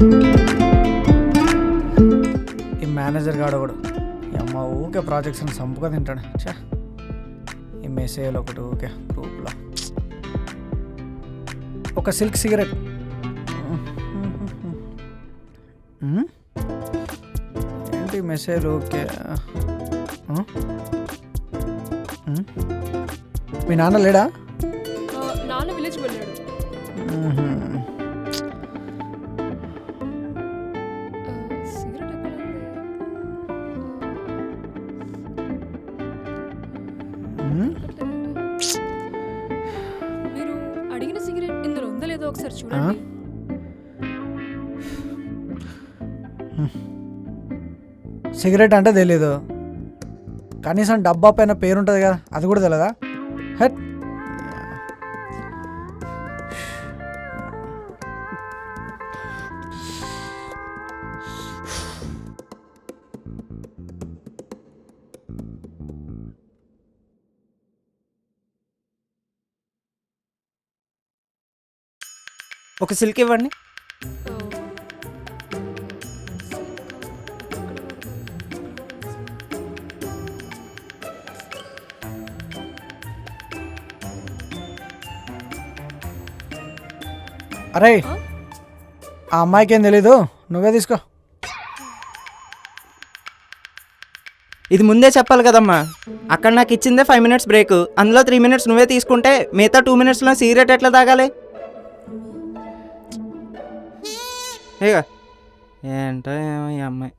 ఈ మేనేజర్ గాడు ఒకడు అమ్మ ఊకే ప్రాజెక్ట్స్ సంపుగా తింటాడు. చా ఈ మెసేజ్ ఒకటి ఊకే గ్రూప్లో. ఒక సిల్క్ సిగరెట్. ఏంటి మెసేజ్ ఓకే. మీ నాన్న లేడా? నాన్న విలేజ్ వెళ్ళాడు. సిగరెట్ ఎక్కడ ఉంది? మీరు అడిగిన సిగరెట్ ఇందులో ఉందో లేదో ఒకసారి చూడండి. సిగరెట్ అంటే తెలీదు, కనీసం డబ్బా పైన పేరుంటుంది కదా, అది కూడా తెలియదా? హట్. ఒక సిల్క్ ఇవ్వండి. అరే ఆ అమ్మాయికి ఏం తెలీదు, నువ్వే తీసుకో. ఇది ముందే చెప్పాలి కదమ్మా. అక్కడ నాకు ఇచ్చిందే 5 minutes బ్రేక్, అందులో 3 minutes నువ్వే తీసుకుంటే మిగతా 2 minutesలో సిగరెట్ ఎట్లా తాగాలి? ఇక ఏంటో ఏమో ఈ అమ్మాయి.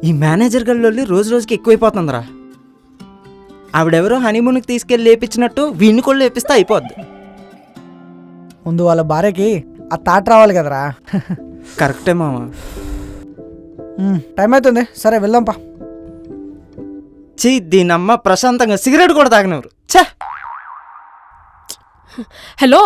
ఈ మేనేజర్ గల్లోళ్ళి రోజు రోజుకి ఎక్కువైపోతుందిరా. ఆవిడెవరో హనీమూన్కి తీసుకెళ్ళి లేపించినట్టు వీడిని కూడా లేపిస్తే అయిపోద్ది. ముందు వాళ్ళ భార్యకి ఆ తాట రావాలి కదరా. కరెక్టే మామ. టైం అవుతుంది, సరే వెళ్దాంపా. దీనమ్మ ప్రశాంతంగా సిగరెట్ కూడా తాగినవారు. ఛే. హలో,